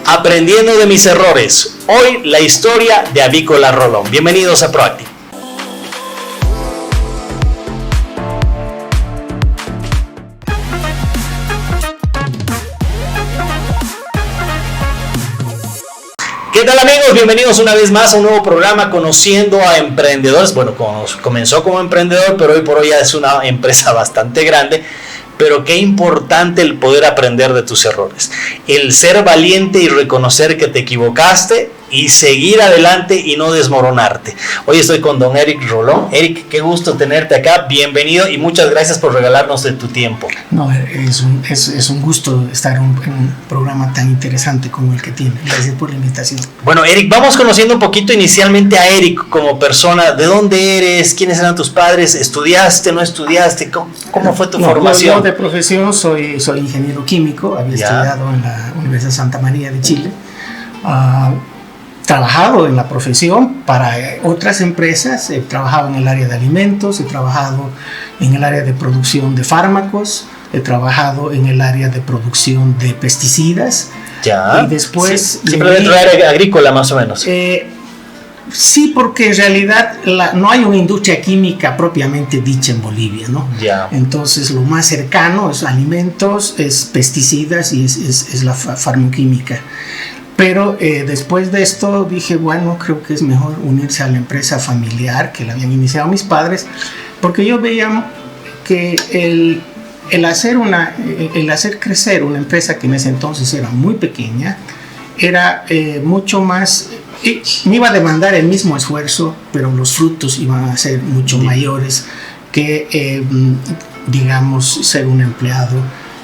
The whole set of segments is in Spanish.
Aprendiendo de mis errores. Hoy la historia de Avícola Rolón. Bienvenidos a Proactive. ¿Qué tal, amigos? Bienvenidos una vez más a un nuevo programa Conociendo a Emprendedores. Bueno, comenzó como emprendedor, pero hoy por hoy ya es una empresa bastante grande. Pero qué importante el poder aprender de tus errores, el ser valiente y reconocer que te equivocaste y seguir adelante y no desmoronarte. Hoy estoy con don Eric Rolón. Eric, qué gusto tenerte acá, bienvenido y muchas gracias por regalarnos de tu tiempo. No, es un gusto estar en un programa tan interesante como el que tiene. Gracias por la invitación. Bueno, Eric, vamos conociendo un poquito inicialmente a Eric como persona. ¿De dónde eres? ¿Quiénes eran tus padres? ¿Estudiaste? ¿No estudiaste? ¿Cómo fue tu formación? Yo de profesión soy ingeniero químico, había estudiado en la Universidad de Santa María de Chile. Trabajado en la profesión para otras empresas, he trabajado en el área de alimentos, he trabajado en el área de producción de fármacos, he trabajado en el área de producción de pesticidas. Ya. Y después... Sí, siempre dentro del área agrícola más o menos. Sí, porque en realidad no hay una industria química propiamente dicha en Bolivia, ¿no? Ya. Entonces lo más cercano es alimentos, es pesticidas y es la farmacoquímica. Pero después de esto dije, bueno, creo que es mejor unirse a la empresa familiar que la habían iniciado mis padres, porque yo veía que el hacer crecer una empresa que en ese entonces era muy pequeña, era mucho más, me iba a demandar el mismo esfuerzo, pero los frutos iban a ser mucho mayores que, digamos, ser un empleado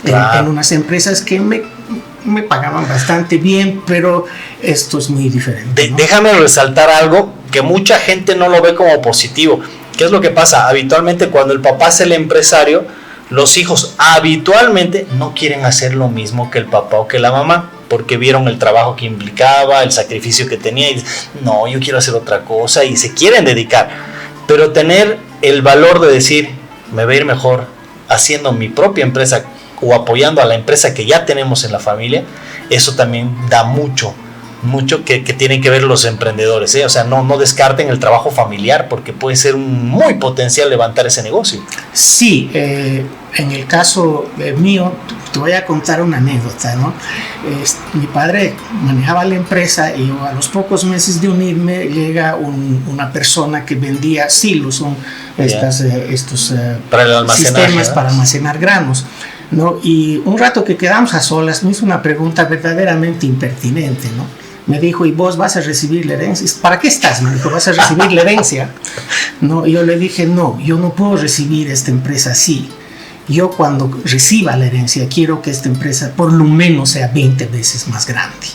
en unas empresas que me pagaban bastante bien, pero esto es muy diferente, ¿no? Déjame resaltar algo que mucha gente no lo ve como positivo. ¿Qué es lo que pasa? Habitualmente cuando el papá es el empresario, los hijos habitualmente no quieren hacer lo mismo que el papá o que la mamá, porque vieron el trabajo que implicaba, el sacrificio que tenía y dicen, no, yo quiero hacer otra cosa y se quieren dedicar. Pero tener el valor de decir, me va a ir mejor haciendo mi propia empresa o apoyando a la empresa que ya tenemos en la familia, eso también da mucho que tienen que ver los emprendedores, ¿eh? O sea, no descarten el trabajo familiar porque puede ser muy potencial levantar ese negocio. Sí, en el caso mío, te voy a contar una anécdota, ¿no? Mi padre manejaba la empresa y yo, a los pocos meses de unirme, llega una persona que vendía silos, son estos para sistemas para almacenar granos, ¿no? Y un rato que quedamos a solas me hizo una pregunta verdaderamente impertinente, ¿no? Me dijo, ¿y vos vas a recibir la herencia? ¿Para qué estás? Me dijo, ¿vas a recibir la herencia? No, y yo le dije, no, yo no puedo recibir esta empresa así. Yo cuando reciba la herencia quiero que esta empresa por lo menos sea 20 veces más grande.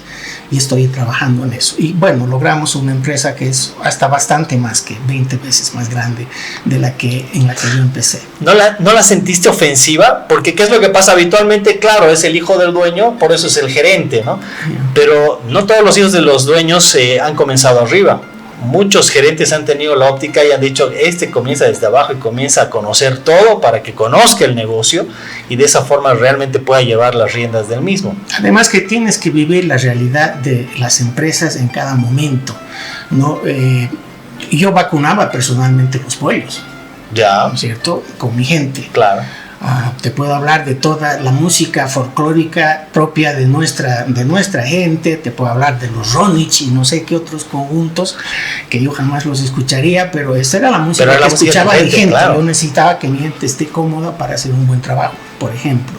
Y estoy trabajando en eso. Y bueno, logramos una empresa que es hasta bastante más que 20 veces más grande de en la que yo empecé. ¿No la sentiste ofensiva? Porque ¿qué es lo que pasa habitualmente? Claro, es el hijo del dueño, por eso es el gerente, ¿no? Pero no todos los hijos de los dueños han comenzado arriba. Muchos gerentes han tenido la óptica y han dicho, comienza desde abajo y comienza a conocer todo para que conozca el negocio y de esa forma realmente pueda llevar las riendas del mismo. Además que tienes que vivir la realidad de las empresas en cada momento, ¿no? Yo vacunaba personalmente los pollos, ya, ¿no es cierto? Con mi gente. Claro. Te puedo hablar de toda la música folclórica propia de nuestra gente, te puedo hablar de los Ronich y no sé qué otros conjuntos que yo jamás los escucharía, pero esa era la música que escuchaba mi gente, claro. Yo necesitaba que mi gente esté cómoda para hacer un buen trabajo, por ejemplo,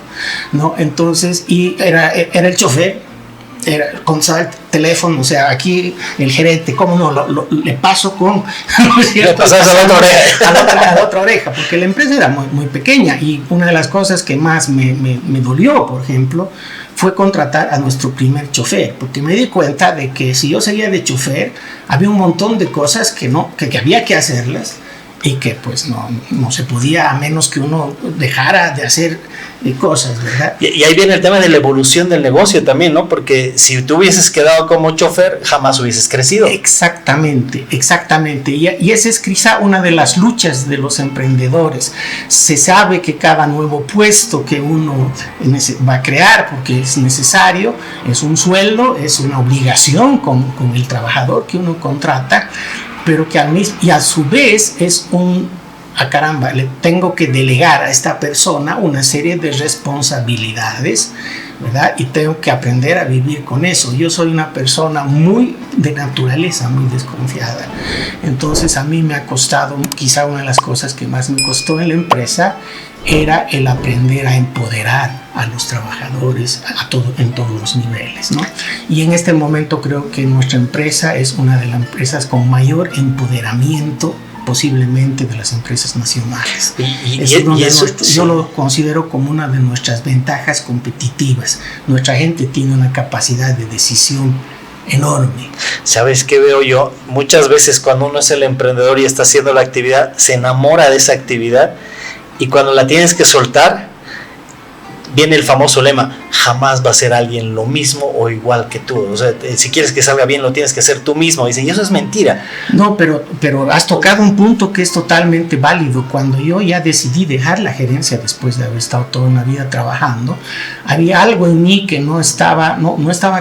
¿no? Entonces, y era el chofer, con teléfono, o sea, aquí el gerente, ¿cómo no? Le paso con... Le pasas a la otra oreja. A la otra oreja, porque la empresa era muy, muy pequeña y una de las cosas que más me dolió, por ejemplo, fue contratar a nuestro primer chofer, porque me di cuenta de que si yo seguía de chofer, había un montón de cosas que había que hacerlas y que pues no se podía, a menos que uno dejara de hacer cosas, ¿verdad? Y ahí viene el tema de la evolución del negocio también, ¿no? Porque si tú hubieses quedado como chofer, jamás hubieses crecido. Exactamente. Y esa es quizá una de las luchas de los emprendedores. Se sabe que cada nuevo puesto que uno va a crear, porque es necesario, es un sueldo, es una obligación con el trabajador que uno contrata, pero que a su vez es caramba, le tengo que delegar a esta persona una serie de responsabilidades, ¿verdad? Y tengo que aprender a vivir con eso. Yo soy una persona muy de naturaleza, muy desconfiada. Entonces a mí me ha costado, quizá una de las cosas que más me costó en la empresa era el aprender a empoderar a los trabajadores en todos los niveles, ¿no? Y en este momento creo que nuestra empresa es una de las empresas con mayor empoderamiento posiblemente de las empresas nacionales. Yo lo considero como una de nuestras ventajas competitivas. Nuestra gente tiene una capacidad de decisión enorme. ¿Sabes qué veo yo? Muchas veces cuando uno es el emprendedor y está haciendo la actividad, se enamora de esa actividad, y cuando la tienes que soltar, viene el famoso lema: jamás va a ser alguien lo mismo o igual que tú. O sea, si quieres que salga bien, lo tienes que hacer tú mismo. Dicen, y eso es mentira. No, pero has tocado un punto que es totalmente válido. Cuando yo ya decidí dejar la gerencia después de haber estado toda una vida trabajando, había algo en mí que no estaba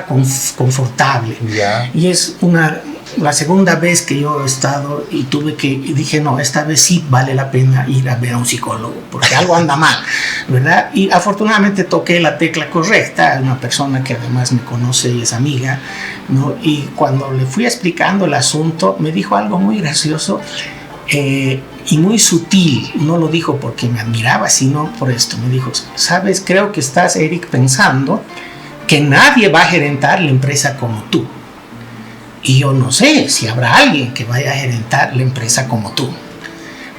confortable. Yeah. Y es la segunda vez que yo he estado y dije, no, esta vez sí vale la pena ir a ver a un psicólogo, porque algo anda mal, ¿verdad? Y afortunadamente toqué la tecla correcta, una persona que además me conoce y es amiga, ¿no? Y cuando le fui explicando el asunto, me dijo algo muy gracioso y muy sutil. No lo dijo porque me admiraba, sino por esto. Me dijo, sabes, creo que estás, Eric, pensando que nadie va a gerentar la empresa como tú. Y yo no sé si habrá alguien que vaya a gerentar la empresa como tú.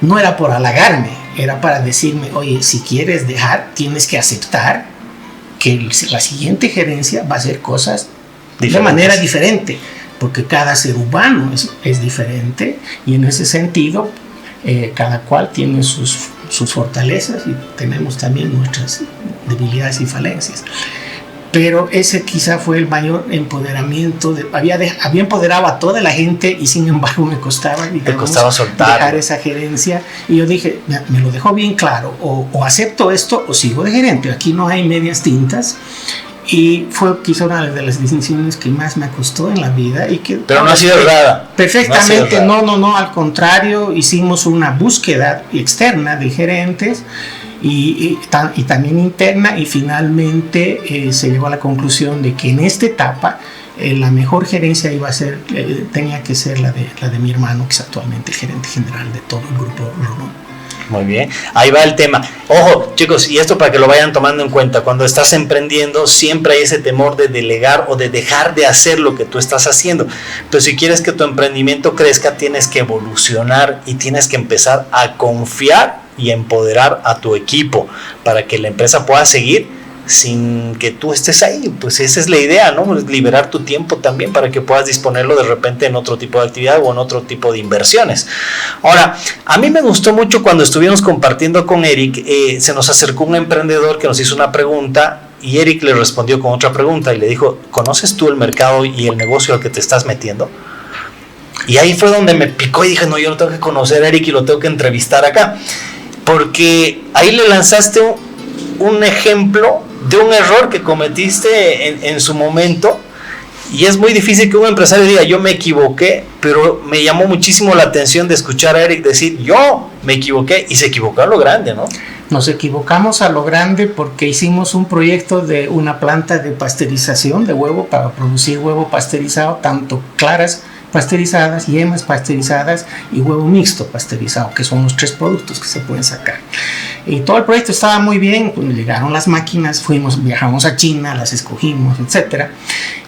No era por halagarme, era para decirme, oye, si quieres dejar, tienes que aceptar que la siguiente gerencia va a hacer cosas de manera diferente, porque cada ser humano es diferente, y en ese sentido cada cual tiene sus fortalezas y tenemos también nuestras debilidades y falencias. Pero ese quizá fue el mayor empoderamiento. Había empoderado a toda la gente y sin embargo me costaba, soltar, dejar esa gerencia. Y yo dije, me lo dejó bien claro, o acepto esto o sigo de gerente. Aquí no hay medias tintas. Y fue quizá una de las decisiones que más me costó en la vida. Pero no ha sido errada. Perfectamente, no, al contrario, hicimos una búsqueda externa de gerentes y también interna, y finalmente se llegó a la conclusión de que en esta etapa la mejor gerencia tenía que ser la de mi hermano, que es actualmente el gerente general de todo el grupo Runo. Muy bien, ahí va el tema. Ojo, chicos, y esto para que lo vayan tomando en cuenta: cuando estás emprendiendo siempre hay ese temor de delegar o de dejar de hacer lo que tú estás haciendo. Pero si quieres que tu emprendimiento crezca, tienes que evolucionar y tienes que empezar a confiar y empoderar a tu equipo para que la empresa pueda seguir sin que tú estés ahí. Pues esa es la idea, ¿no? Liberar tu tiempo también para que puedas disponerlo de repente en otro tipo de actividad o en otro tipo de inversiones. Ahora, a mí me gustó mucho cuando estuvimos compartiendo con Eric, se nos acercó un emprendedor que nos hizo una pregunta y Eric le respondió con otra pregunta y le dijo: ¿conoces tú el mercado y el negocio al que te estás metiendo? Y ahí fue donde me picó y dije, no, yo lo tengo que conocer a Eric y lo tengo que entrevistar acá, porque ahí le lanzaste un ejemplo de un error que cometiste en su momento, y es muy difícil que un empresario diga yo me equivoqué, pero me llamó muchísimo la atención de escuchar a Eric decir yo me equivoqué, y se equivocó a lo grande, ¿no? Nos equivocamos a lo grande porque hicimos un proyecto de una planta de pasteurización de huevo para producir huevo pasteurizado, tanto claras pasteurizadas, yemas pasteurizadas y huevo mixto pasteurizado, que son los 3 productos que se pueden sacar. Y todo el proyecto estaba muy bien. Cuando llegaron las máquinas, viajamos a China, las escogimos, etc.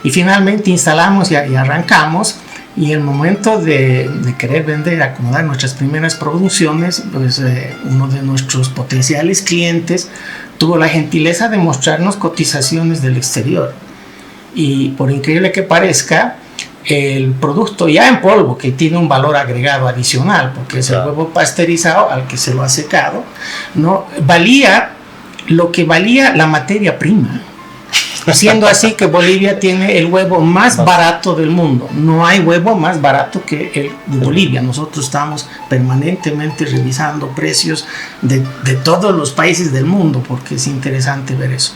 Y finalmente instalamos y arrancamos. Y el momento de querer vender, acomodar nuestras primeras producciones, pues uno de nuestros potenciales clientes tuvo la gentileza de mostrarnos cotizaciones del exterior. Y por increíble que parezca, el producto ya en polvo, que tiene un valor agregado adicional, porque es el huevo pasteurizado al que se lo ha secado, ¿no? Valía lo que valía la materia prima. Siendo así que Bolivia tiene el huevo más barato del mundo. No hay huevo más barato que el de Bolivia. Nosotros estamos permanentemente revisando precios de todos los países del mundo, porque es interesante ver eso.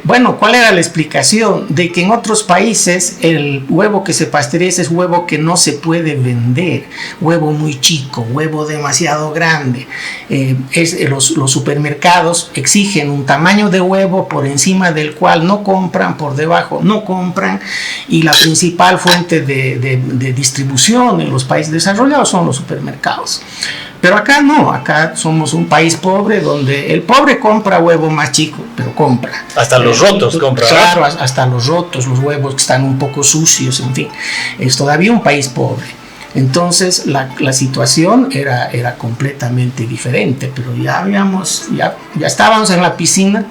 Bueno, ¿cuál era la explicación? De que en otros países el huevo que se pasteuriza es huevo que no se puede vender, huevo muy chico, huevo demasiado grande. Los supermercados exigen un tamaño de huevo por encima del cual no compran, por debajo no compran, y la principal fuente de distribución en los países desarrollados son los supermercados. Pero acá no, acá somos un país pobre donde el pobre compra huevo más chico, pero compra. Hasta los rotos compra. Claro, hasta los rotos, los huevos que están un poco sucios, en fin. Es todavía un país pobre. Entonces la situación era completamente diferente, pero ya estábamos en la piscina,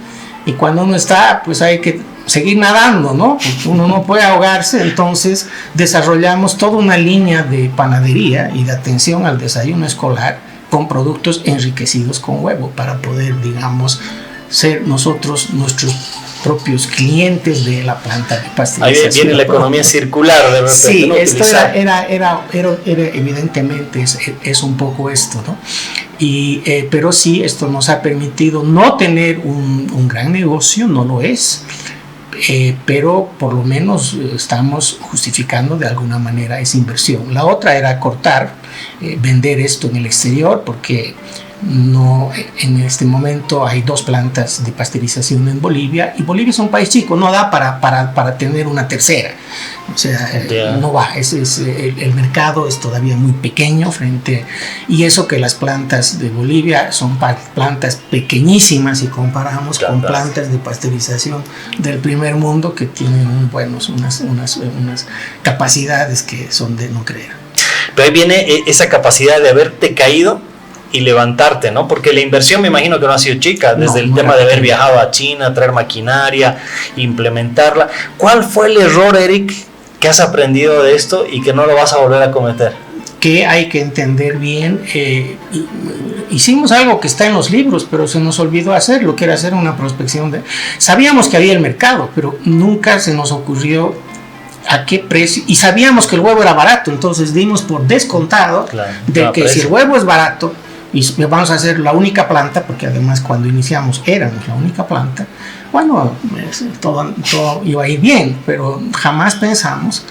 y cuando uno está, pues hay que seguir nadando, ¿no? Porque uno no puede ahogarse. Entonces desarrollamos toda una línea de panadería y de atención al desayuno escolar con productos enriquecidos con huevo, para poder, digamos, ser nosotros nuestros propios clientes de la planta de pasteurización. Ahí viene la economía circular de repente. Sí, ¿no? Esto era evidentemente es un poco esto, ¿no? Pero sí, esto nos ha permitido no tener un gran negocio, no lo es, pero por lo menos estamos justificando de alguna manera esa inversión. La otra era cortar, vender esto en el exterior, porque no, en este momento hay 2 plantas de pasteurización en Bolivia, y Bolivia es un país chico, no da para tener una tercera, o sea, no va. El mercado es todavía muy pequeño y eso que las plantas de Bolivia son plantas pequeñísimas si comparamos con plantas de pasteurización del primer mundo, que tienen unas capacidades que son de no creer. Pero ahí viene esa capacidad de haberte caído y levantarte, ¿no? Porque la inversión me imagino que no ha sido chica, desde el tema de haber viajado a China, traer maquinaria, implementarla. ¿Cuál fue el error, Eric, que has aprendido de esto y que no lo vas a volver a cometer? Que hay que entender bien. Hicimos algo que está en los libros, pero se nos olvidó hacerlo, que era hacer una prospección. Sabíamos que había el mercado, pero nunca se nos ocurrió a qué precio, y sabíamos que el huevo era barato, entonces dimos por descontado que si el huevo es barato y vamos a hacer la única planta, porque además cuando iniciamos éramos la única planta, bueno, todo iba a ir bien, pero jamás pensamos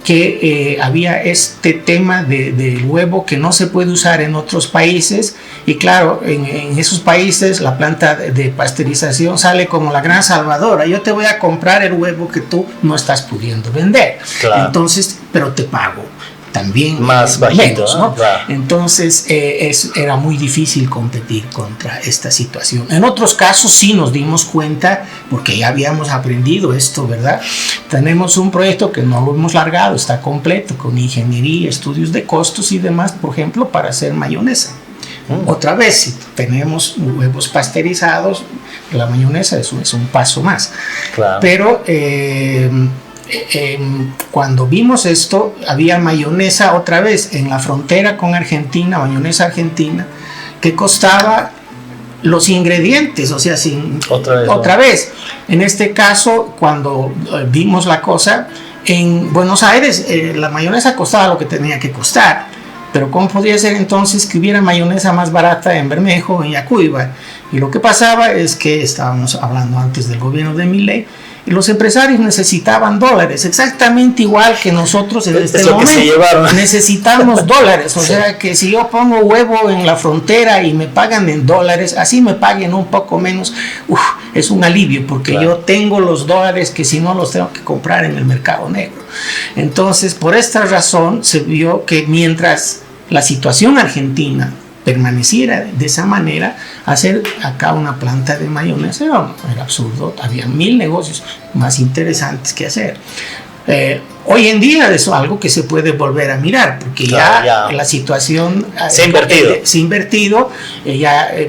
que había este tema del huevo que no se puede usar en otros países, y claro, en esos países la planta de pasteurización sale como la gran salvadora. Yo te voy a comprar el huevo que tú no estás pudiendo vender, entonces, pero te pago también más bajito, menos, ¿no? Entonces era muy difícil competir contra esta situación. En otros casos sí nos dimos cuenta, porque ya habíamos aprendido esto, ¿verdad? Tenemos un proyecto que no lo hemos largado, está completo, con ingeniería, estudios de costos y demás, por ejemplo, para hacer mayonesa. Otra vez, si tenemos huevos pasteurizados, la mayonesa es un paso más. Pero cuando vimos esto, había mayonesa otra vez en la frontera con Argentina, mayonesa argentina, que costaba los ingredientes, o sea, otra vez. En este caso, cuando vimos la cosa, en Buenos Aires la mayonesa costaba lo que tenía que costar, pero ¿cómo podría ser entonces que hubiera mayonesa más barata en Bermejo, en Yacuiba? Y lo que pasaba es que estábamos hablando antes del gobierno de Milei, y los empresarios necesitaban dólares, exactamente igual que nosotros en este momento necesitamos dólares. O sea que si yo pongo huevo en la frontera y me pagan en dólares, así me paguen un poco menos, es un alivio, porque yo tengo los dólares que si no los tengo que comprar en el mercado negro. Entonces, por esta razón se vio que mientras la situación argentina permaneciera de esa manera, hacer acá una planta de mayonesa era absurdo. Había 1000 negocios más interesantes que hacer. Hoy en día es algo que se puede volver a mirar, porque ya la situación se ha invertido,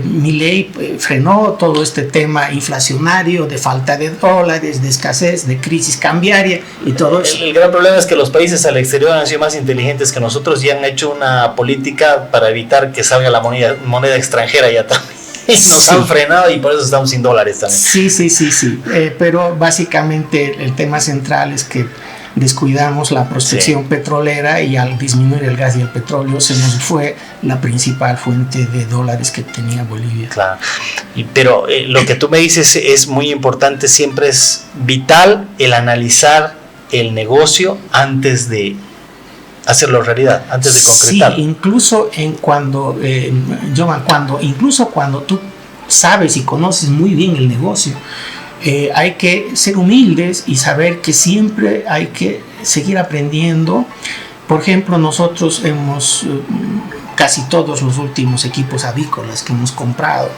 Milei frenó todo este tema inflacionario, de falta de dólares, de escasez, de crisis cambiaria y todo eso. El gran problema es que los países al exterior han sido más inteligentes que nosotros y han hecho una política para evitar que salga la moneda extranjera ya también. Nos han frenado y por eso estamos sin dólares también. Sí. Pero básicamente el tema central es que descuidamos la prospección petrolera, y al disminuir el gas y el petróleo se nos fue la principal fuente de dólares que tenía Bolivia. Claro. Pero lo que tú me dices es muy importante, siempre es vital el analizar el negocio antes de hacerlo realidad, antes de concretarlo. Sí, incluso cuando tú sabes y conoces muy bien el negocio, hay que ser humildes y saber que siempre hay que seguir aprendiendo. Por ejemplo, nosotros hemos casi todos los últimos equipos avícolas que hemos comprado,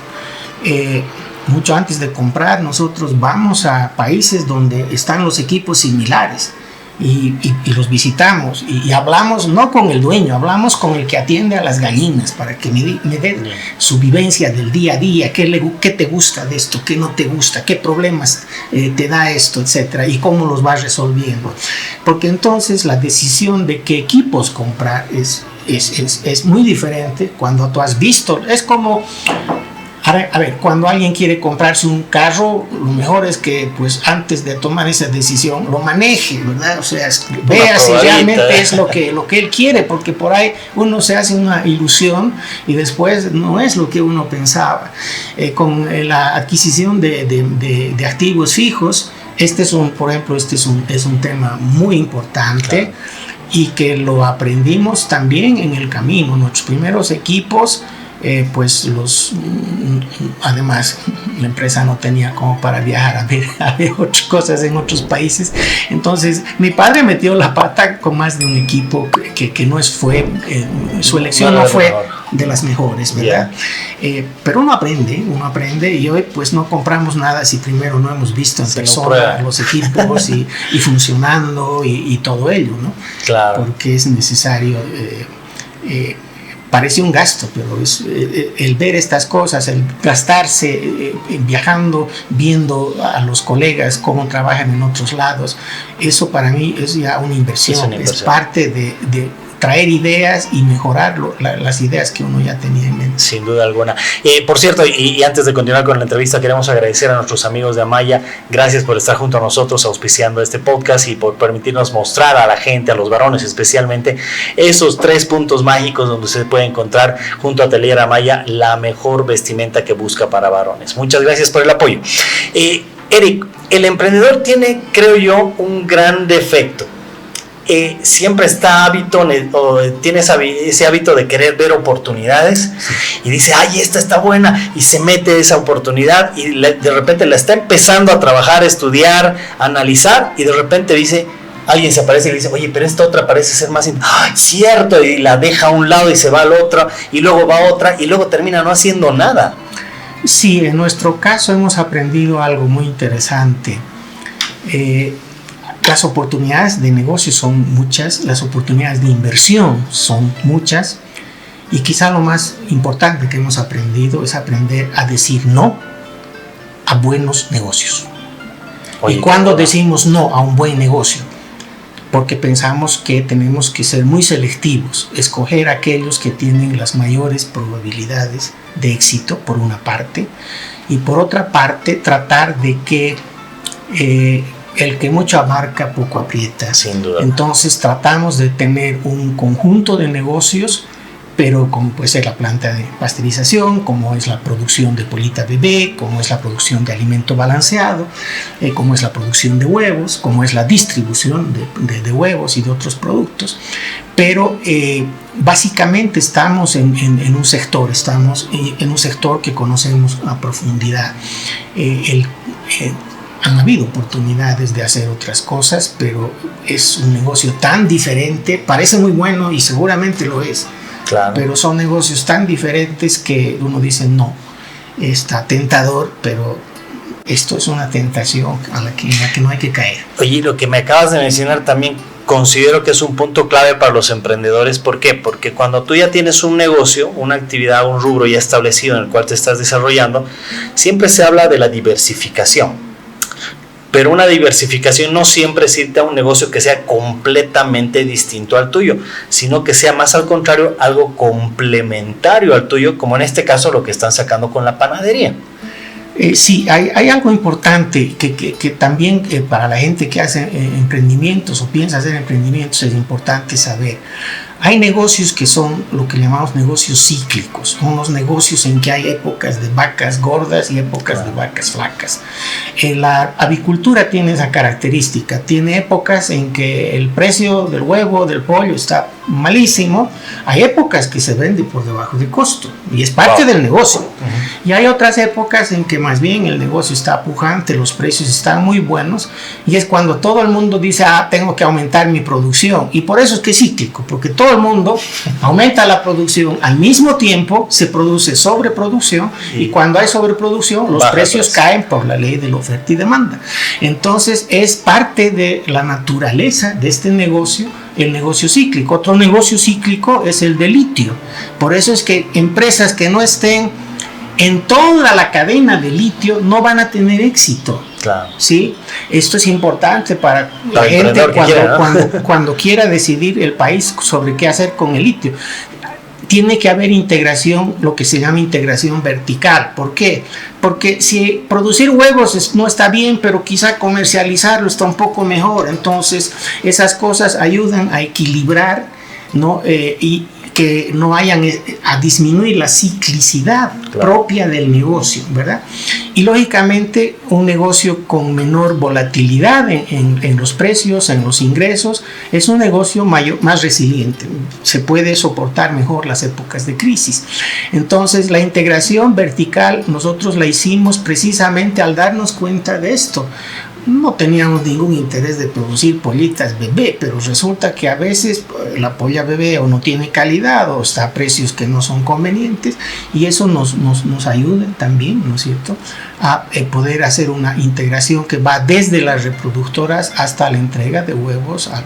mucho antes de comprar, nosotros vamos a países donde están los equipos similares y los visitamos y hablamos no con el dueño, hablamos con el que atiende a las gallinas para que me dé su vivencia del día a día, qué te gusta de esto, qué no te gusta, qué problemas te da esto, etcétera, y cómo los vas resolviendo, porque entonces la decisión de qué equipos comprar es muy diferente cuando tú has visto. Es como, a ver, cuando alguien quiere comprarse un carro, lo mejor es que pues antes de tomar esa decisión lo maneje, ¿verdad? O sea, vea si realmente es lo que él quiere, porque por ahí uno se hace una ilusión y después no es lo que uno pensaba. Con la adquisición de activos fijos, por ejemplo, este es un tema muy importante. Claro. Y que lo aprendimos también en el camino. Nuestros primeros equipos, además la empresa no tenía como para viajar a ver otras cosas en otros países, entonces mi padre metió la pata con más de un equipo que no fue, su elección no fue de las mejores, ¿verdad? Pero uno aprende y hoy pues no compramos nada si primero no hemos visto en persona los equipos y funcionando y todo ello, ¿no? Claro. Porque es necesario. Parece un gasto, pero es el ver estas cosas, el gastarse viajando, viendo a los colegas cómo trabajan en otros lados, eso para mí es ya una inversión, es parte de traer ideas y mejorar las ideas que uno ya tenía en mente. Sin duda alguna. Por cierto, y antes de continuar con la entrevista, queremos agradecer a nuestros amigos de Amaya. Gracias por estar junto a nosotros auspiciando este podcast y por permitirnos mostrar a la gente, a los varones especialmente, esos 3 puntos mágicos donde se puede encontrar junto a Atelier Amaya la mejor vestimenta que busca para varones. Muchas gracias por el apoyo. Eric, el emprendedor tiene, creo yo, un gran defecto. Siempre tiene ese hábito de querer ver oportunidades y dice, ay, esta está buena, y se mete esa oportunidad y de repente la está empezando a trabajar, a estudiar, a analizar, y de repente alguien se aparece y le dice, oye, pero esta otra parece ser más, cierto, y la deja a un lado y se va a la otra y luego va a otra y luego termina no haciendo nada. Sí, en nuestro caso hemos aprendido algo muy interesante. Las oportunidades de negocio son muchas, las oportunidades de inversión son muchas, y quizá lo más importante que hemos aprendido es aprender a decir no a buenos negocios. Oye, ¿y cuándo decimos no a un buen negocio? Porque pensamos que tenemos que ser muy selectivos, escoger aquellos que tienen las mayores probabilidades de éxito, por una parte, y por otra parte tratar de que el que mucho abarca poco aprieta. Sin duda. Entonces tratamos de tener un conjunto de negocios, pero como puede ser la planta de pasteurización, como es la producción de polita bebé, como es la producción de alimento balanceado, como es la producción de huevos, como es la distribución de huevos y de otros productos. Pero básicamente estamos en un sector, que conocemos a profundidad. Han habido oportunidades de hacer otras cosas, pero es un negocio tan diferente, parece muy bueno y seguramente lo es, claro, pero son negocios tan diferentes que uno dice no, está tentador, pero esto es una tentación en la que no hay que caer. Oye, lo que me acabas de mencionar también considero que es un punto clave para los emprendedores. ¿Por qué? Porque cuando tú ya tienes un negocio, una actividad, un rubro ya establecido en el cual te estás desarrollando, siempre se habla de la diversificación. Pero una diversificación no siempre es irte a un negocio que sea completamente distinto al tuyo, sino que sea más al contrario, algo complementario al tuyo, como en este caso lo que están sacando con la panadería. Sí, hay algo importante que también para la gente que hace emprendimientos o piensa hacer emprendimientos es importante saber. Hay negocios que son lo que llamamos negocios cíclicos, son los negocios en que hay épocas de vacas gordas y épocas de vacas flacas. La avicultura tiene esa característica, tiene épocas en que el precio del huevo, del pollo está malísimo, hay épocas que se vende por debajo de costo y es parte del negocio. Y hay otras épocas en que más bien el negocio está pujante, los precios están muy buenos y es cuando todo el mundo dice, tengo que aumentar mi producción, y por eso es que es cíclico, porque todo el mundo aumenta la producción, al mismo tiempo se produce sobreproducción y cuando hay sobreproducción los precios caen por la ley de la oferta y demanda. Entonces es parte de la naturaleza de este negocio, el negocio cíclico. Otro negocio cíclico es el de litio. Por eso es que empresas que no estén en toda la cadena de litio no van a tener éxito. Claro. ¿Sí? Esto es importante para la gente cuando quiera decidir el país sobre qué hacer con el litio. Tiene que haber integración, lo que se llama integración vertical. ¿Por qué? Porque si producir huevos no está bien, pero quizá comercializarlo está un poco mejor. Entonces, esas cosas ayudan a equilibrar, ¿no? Y que no vayan a disminuir la ciclicidad propia del negocio, ¿verdad? Y lógicamente un negocio con menor volatilidad en los precios, en los ingresos, es un negocio más resiliente, se puede soportar mejor las épocas de crisis. Entonces la integración vertical nosotros la hicimos precisamente al darnos cuenta de esto. No teníamos ningún interés de producir pollitas bebé, pero resulta que a veces la polla bebé o no tiene calidad o está a precios que no son convenientes, y eso nos ayuda también, ¿no es cierto?, a poder hacer una integración que va desde las reproductoras hasta la entrega de huevos a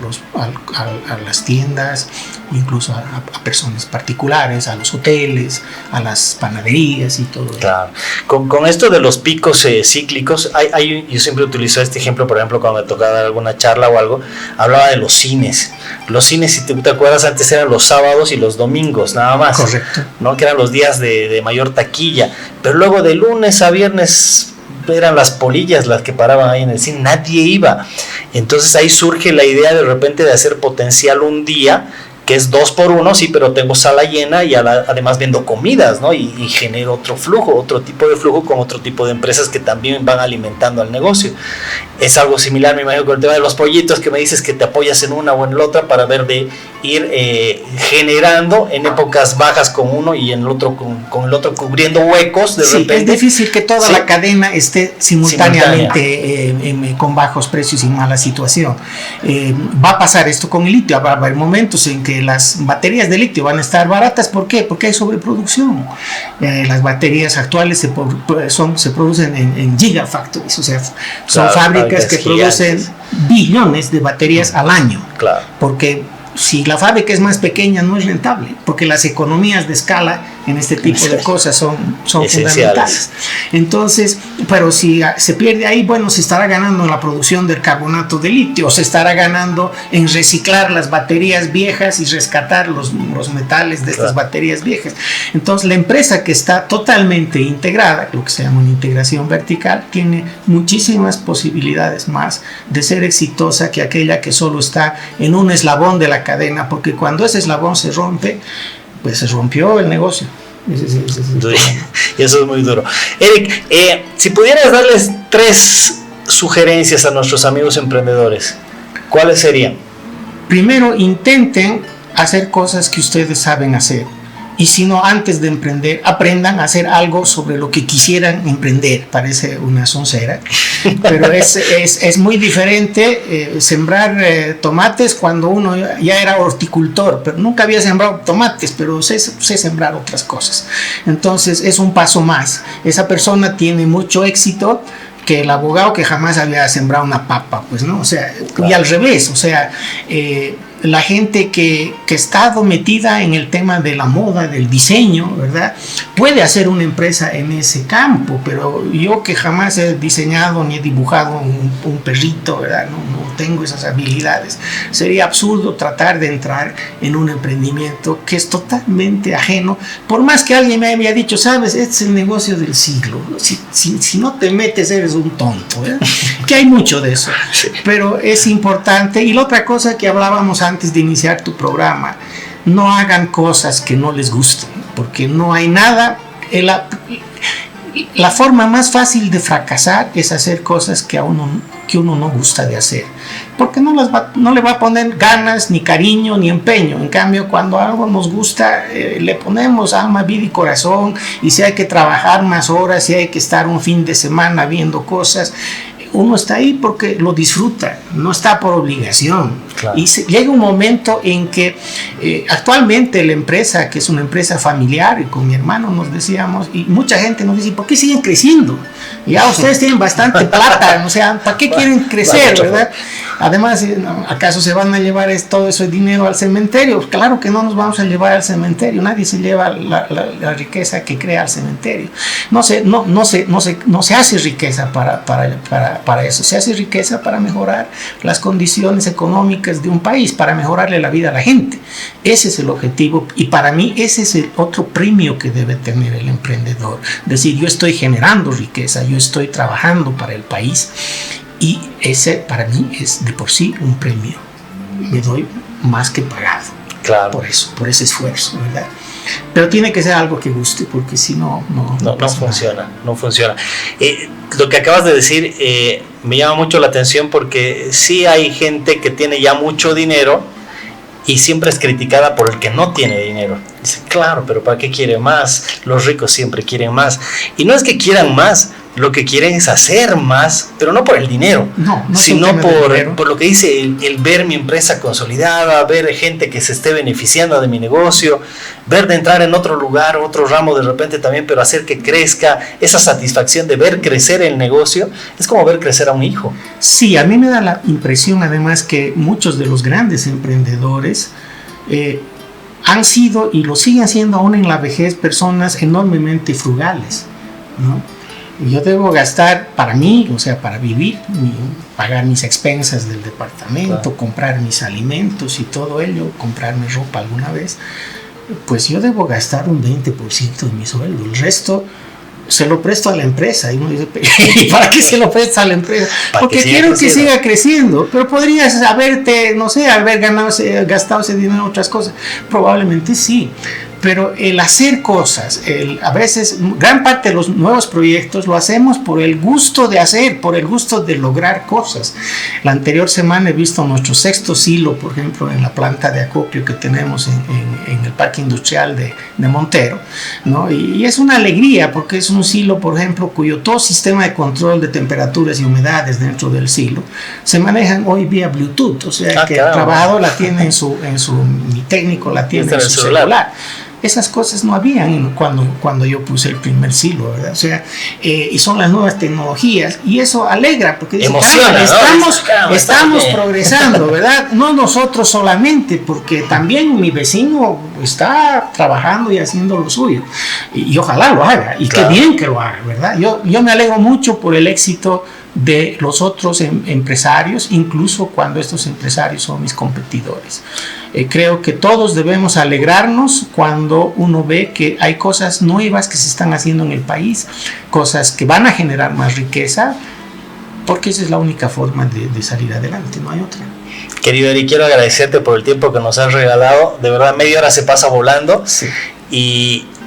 las tiendas, incluso a personas particulares, a los hoteles, a las panaderías y todo eso. Claro. Con esto de los picos cíclicos, yo siempre utilizo este ejemplo, por ejemplo, cuando me tocaba dar alguna charla o algo, hablaba de los cines. Los cines, si te acuerdas, antes eran los sábados y los domingos, nada más. Correcto. ¿No? Que eran los días de mayor taquilla. Pero luego de lunes a viernes eran las polillas las que paraban ahí en el cine, nadie iba. Entonces ahí surge la idea de repente de hacer potencial un día, que es 2 por 1, sí, pero tengo sala llena y además vendo comidas, ¿no? Y genero otro flujo, otro tipo de flujo con otro tipo de empresas que también van alimentando al negocio. Es algo similar, me imagino, con el tema de los pollitos, que me dices que te apoyas en una o en la otra para ver de ir generando en épocas bajas con uno y en el otro con el otro, cubriendo huecos de repente. Es difícil que toda la cadena esté simultáneamente con bajos precios y mala situación. Va a pasar esto con el litio, va a haber momentos en que las baterías de litio van a estar baratas. ¿Por qué? Porque hay sobreproducción. Las baterías actuales se producen en gigafactories, o sea, son fábricas que producen billones de baterías al año. Claro. Porque si la fábrica es más pequeña no es rentable, porque las economías de escala en este tipo de cosas son fundamentales. Entonces, pero si se pierde ahí, bueno, se estará ganando en la producción del carbonato de litio, o se estará ganando en reciclar las baterías viejas y rescatar los metales de estas baterías viejas. Entonces, la empresa que está totalmente integrada, lo que se llama una integración vertical, tiene muchísimas posibilidades más de ser exitosa que aquella que solo está en un eslabón de la cadena, porque cuando ese eslabón se rompe, pues se rompió el negocio. Y eso es muy duro. Eric, si pudieras darles 3 sugerencias a nuestros amigos emprendedores, ¿cuáles serían? Primero, intenten hacer cosas que ustedes saben hacer. Y si no, antes de emprender, aprendan a hacer algo sobre lo que quisieran emprender. Parece una soncera, pero es muy diferente sembrar tomates cuando uno ya era horticultor, pero nunca había sembrado tomates, pero sé sembrar otras cosas. Entonces es un paso más. Esa persona tiene mucho éxito que el abogado que jamás había sembrado una papa, pues, ¿no? O sea, claro. Y al revés, o sea, la gente que está metida en el tema de la moda, del diseño, ¿verdad? Puede hacer una empresa en ese campo, pero yo que jamás he diseñado ni he dibujado un perrito, ¿verdad? No tengo esas habilidades. Sería absurdo tratar de entrar en un emprendimiento que es totalmente ajeno, por más que alguien me había dicho, sabes, este es el negocio del siglo, si no te metes eres un tonto, ¿verdad? Que hay mucho de eso, pero es importante. Y la otra cosa que hablábamos antes de iniciar tu programa, no hagan cosas que no les gusten, porque no hay nada. La forma más fácil de fracasar es hacer cosas que uno no gusta de hacer, porque no le va a poner ganas, ni cariño, ni empeño. En cambio, cuando algo nos gusta, le ponemos alma, vida y corazón, y si hay que trabajar más horas, si hay que estar un fin de semana viendo cosas, uno está ahí porque lo disfruta, no está por obligación. Claro. Y llega un momento en que actualmente la empresa, que es una empresa familiar, y con mi hermano nos decíamos, y mucha gente nos dice, ¿por qué siguen creciendo? Ya ustedes tienen bastante plata, o sea, ¿para qué quieren crecer, verdad? Además, ¿acaso se van a llevar todo ese dinero al cementerio? Claro que no nos vamos a llevar al cementerio, nadie se lleva la riqueza que crea al cementerio. No se hace riqueza para eso, se hace riqueza para mejorar las condiciones económicas de un país, para mejorarle la vida a la gente. Ese es el objetivo, y para mí ese es el otro premio que debe tener el emprendedor. Decir, yo estoy generando riqueza, yo estoy trabajando para el país, y ese para mí es de por sí un premio. Me doy más que pagado. Claro. Por eso, por ese esfuerzo, ¿verdad? Pero tiene que ser algo que guste, porque si no funciona, no funciona. Lo que acabas de decir me llama mucho la atención, porque sí hay gente que tiene ya mucho dinero y siempre es criticada por el que no tiene dinero. Dice, claro, pero ¿para qué quiere más? Los ricos siempre quieren más. Y no es que quieran más, lo que quieren es hacer más, pero no por el dinero, sino por lo que dice el ver mi empresa consolidada, ver gente que se esté beneficiando de mi negocio, ver de entrar en otro lugar, otro ramo de repente también, pero hacer que crezca. Esa satisfacción de ver crecer el negocio es como ver crecer a un hijo. Sí, a mí me da la impresión además que muchos de los grandes emprendedores han sido y lo siguen siendo aún en la vejez personas enormemente frugales, ¿no? Yo debo gastar para mí, o sea, para vivir, pagar mis expensas del departamento, claro, comprar mis alimentos y todo ello, comprarme ropa alguna vez. Pues yo debo gastar un 20% de mi sueldo. El resto se lo presto a la empresa. Y uno dice, ¿para qué se lo presta a la empresa? Porque quiero que siga creciendo. Pero podrías haber gastado ese dinero en otras cosas. Probablemente sí. Pero el hacer cosas, a veces, gran parte de los nuevos proyectos lo hacemos por el gusto de hacer, por el gusto de lograr cosas. La anterior semana he visto nuestro 6º silo, por ejemplo, en la planta de acopio que tenemos en el parque industrial de Montero, ¿no? Y es una alegría, porque es un silo, por ejemplo, cuyo todo sistema de control de temperaturas y humedades dentro del silo se manejan hoy vía Bluetooth, o sea que el trabajador la tiene mi técnico la tiene en su celular. Esas cosas no habían cuando yo puse el primer silo, ¿verdad? O sea, y son las nuevas tecnologías, y eso alegra, porque dice, estamos progresando, ¿verdad? No nosotros solamente, porque también mi vecino está trabajando y haciendo lo suyo, y ojalá lo haga, y claro, qué bien que lo haga, ¿verdad? Yo me alegro mucho por el éxito de los otros empresarios, incluso cuando estos empresarios son mis competidores. Creo que todos debemos alegrarnos cuando uno ve que hay cosas nuevas que se están haciendo en el país, cosas que van a generar más riqueza, porque esa es la única forma de salir adelante, no hay otra. Querido Eric, quiero agradecerte por el tiempo que nos has regalado. De verdad, media hora se pasa volando. Sí.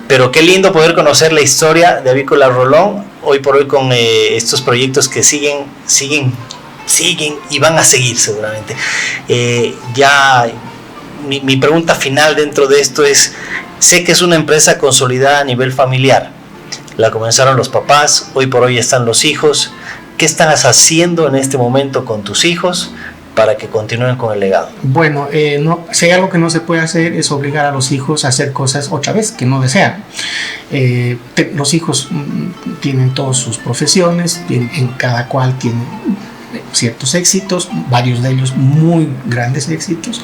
Pero qué lindo poder conocer la historia de Avícola Rolón, hoy por hoy con estos proyectos que siguen y van a seguir seguramente. Mi pregunta final dentro de esto es, sé que es una empresa consolidada a nivel familiar, la comenzaron los papás, hoy por hoy están los hijos. ¿Qué estás haciendo en este momento con tus hijos para que continúen con el legado? Bueno, no, si hay algo que no se puede hacer es obligar a los hijos a hacer cosas otra vez que no desean. Los hijos tienen todas sus profesiones, en cada cual tiene ciertos éxitos, varios de ellos muy grandes éxitos.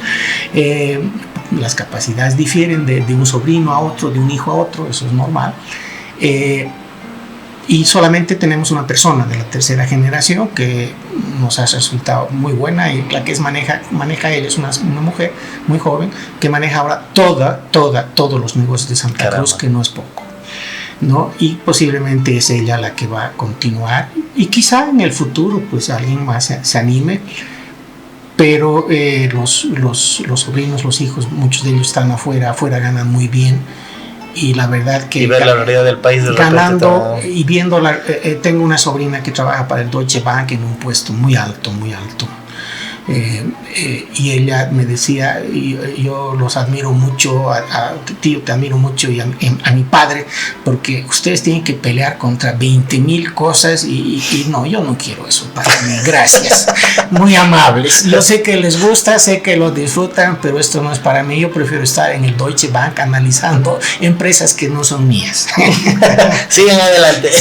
Las capacidades difieren de un sobrino a otro, de un hijo a otro, eso es normal. Y solamente tenemos una persona de la tercera generación que nos ha resultado muy buena, y la que maneja ella es una mujer muy joven que maneja ahora todos los negocios de Santa Cruz, que no es poco, ¿no? Y posiblemente es ella la que va a continuar, y quizá en el futuro pues alguien más se anime, pero los sobrinos, los hijos, muchos de ellos están afuera ganan muy bien. Y la verdad que y ver la realidad del país de ganando y viendo tengo una sobrina que trabaja para el Deutsche Bank en un puesto muy alto, y ella me decía, yo los admiro mucho, tío, te admiro mucho, y a mi padre, porque ustedes tienen que pelear contra 20,000 cosas, y no, yo no quiero eso para mí, gracias. Muy amables, yo sé que les gusta, sé que lo disfrutan, pero esto no es para mí. Yo prefiero estar en el Deutsche Bank analizando empresas que no son mías. Sigan adelante.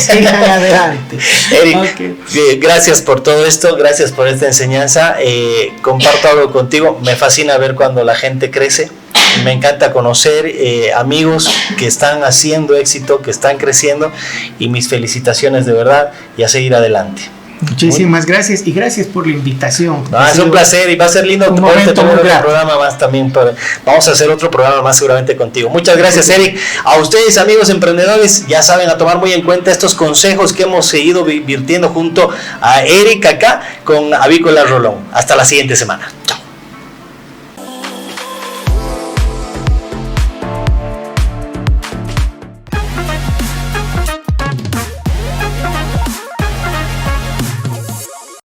Eric, okay. Gracias por todo esto, gracias por esta enseñanza. Comparto algo contigo, me fascina ver cuando la gente crece, me encanta conocer amigos que están haciendo éxito, que están creciendo, y mis felicitaciones de verdad, y a seguir adelante. Muchísimas gracias, y gracias por la invitación. Es un placer, y va a ser lindo poderte tener otro programa más también. Vamos a hacer otro programa más seguramente contigo. Muchas gracias, Eric. A ustedes, amigos emprendedores, ya saben, a tomar muy en cuenta estos consejos que hemos seguido virtiendo junto a Eric acá con Avícola Rolón. Hasta la siguiente semana.